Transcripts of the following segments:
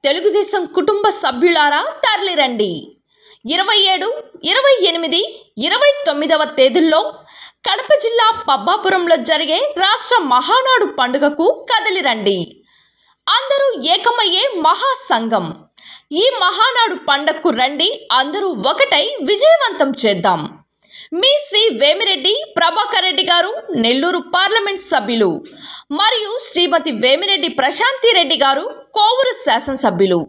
తెలుగుదేశం కుటుంబ సభ్యులారా తరలిరండి. 27, 28, 29వ తేదీల్లో కడప జిల్లా పబ్బాపురంలో జరిగే రాష్ట్ర మహానాడు పండుగకు కదలిరండి. అందరూ ఏకమయ్యే మహాసంఘం. ఈ మహానాడు పండుగకు రండి, అందరూ ఒకటై విజయవంతం చేద్దాం. మీ శ్రీ వేమిరెడ్డి ప్రభాకర్ రెడ్డి గారు, నెల్లూరు పార్లమెంట్ సభ్యులు, మరియు శ్రీమతి వేమిరెడ్డి ప్రశాంతి రెడ్డి గారు, కోవూరు శాసనసభ్యులు.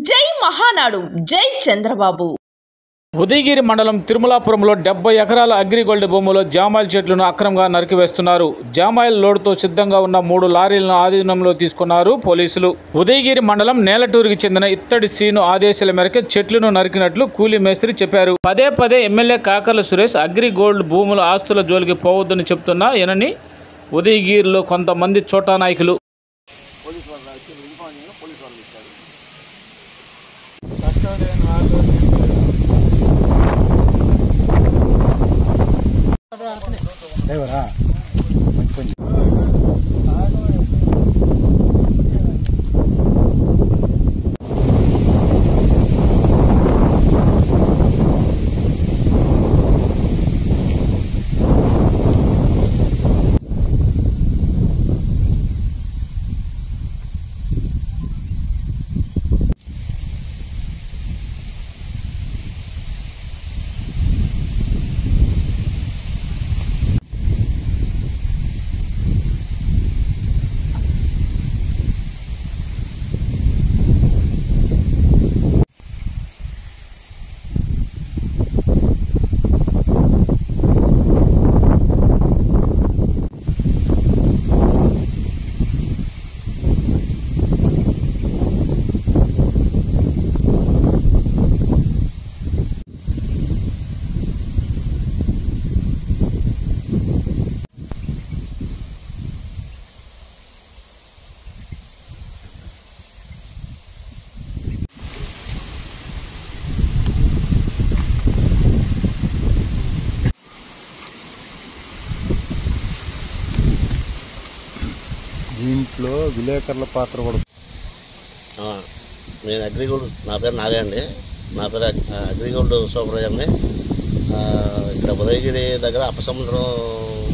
జై మహానాడు, జై చంద్రబాబు. ఉదయగిరి మండలం తిరుమలాపురంలో 70 ఎకరాల అగ్రిగోల్డ్ భూములో జామాయిల్ చెట్లను అక్రమంగా నరికివేస్తున్నారు. జామాయిల్ లోడ్తో సిద్ధంగా ఉన్న 3 లారీలను ఆధీనంలో తీసుకున్నారు పోలీసులు. ఉదయగిరి మండలం నేలటూరుకి చెందిన ఇత్తడి సీను ఆదేశాల మేరకు చెట్లను నరికినట్లు కూలీ మేస్త్రి చెప్పారు. పదే ఎమ్మెల్యే కాకర్ల సురేష్ అగ్రిగోల్డ్ భూముల ఆస్తుల జోలికి పోవద్దని చెప్తున్నా ఈయనని ఉదయగిరిలో కొంతమంది చోటా నాయకులు దీంట్లో విలేకరుల పాత్ర కూడా. నేను అగ్రిగోల్డ్, నా పేరు నాగే అండి. నా పేరు అగ్రిగోల్డ్ సూపర్వైజర్ని. ఇక్కడ ఉదయగిరి దగ్గర అప్పసముద్రం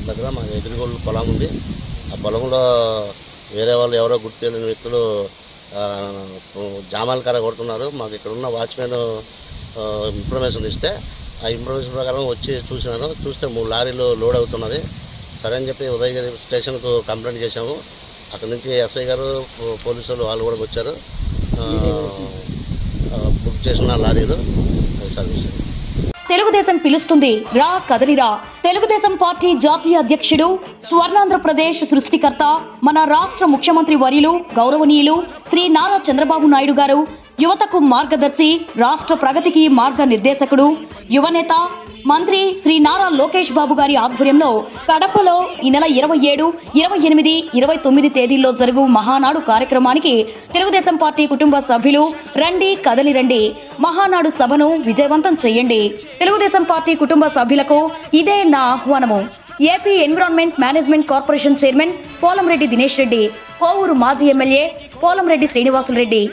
దగ్గర మాకు అగ్రిగోల్డ్ పొలం ఉంది. ఆ పొలంలో వేరే వాళ్ళు ఎవరో గుర్తు తెలియని వ్యక్తులు జామాల కర కొడుతున్నారు. మాకు ఇక్కడ ఉన్న వాచ్మెన్ ఇన్ఫర్మేషన్ ఇస్తే ఆ ఇన్ఫర్మేషన్ ప్రకారం వచ్చి చూసినాను. చూస్తే 3 లారీలు లోడ్ అవుతున్నది. సరే అని చెప్పి ఉదయగిరి స్టేషన్కు కంప్లైంట్ చేశాము. అక్కడి నుంచి ఎస్ఐ గారు, పోలీసులు వాళ్ళు కూడా వచ్చారు. బుక్ చేసిన లారీలు సర్వీస్. తెలుగుదేశం పిలుస్తుంది, రా కదలిరా. తెలుగుదేశం పార్టీ జాతీయ అధ్యక్షుడు, స్వర్ణాంధ్రప్రదేశ్ సృష్టికర్త, మన రాష్ట్ర ముఖ్యమంత్రి వర్యులు గౌరవనీయులు శ్రీ నారా చంద్రబాబు నాయుడు గారు యువతకు మార్గదర్శి, రాష్ట్ర ప్రగతికి మార్గనిర్దేశకుడు, యువనేత, మంత్రి శ్రీ నారా లోకేష్ బాబు గారి ఆధ్వర్యంలో కడపలో ఈ నెల 27, 28, 29 తేదీల్లో జరుగు మహానాడు కార్యక్రమానికి తెలుగుదేశం పార్టీ కుటుంబ సభ్యులు రండి, కదలిరండి. మహానాడు సభను విజయవంతం చేయండి. తెలుగుదేశం పార్టీ కుటుంబ సభ్యులకు ఇదే నా ఆహ్వానము. AP environment management corporation chairman Polamreddy Dinesh Reddy, Kovuru మాజీ ఎమ్మెల్యే పోలంరెడ్డి శ్రీనివాసులు రెడ్డి.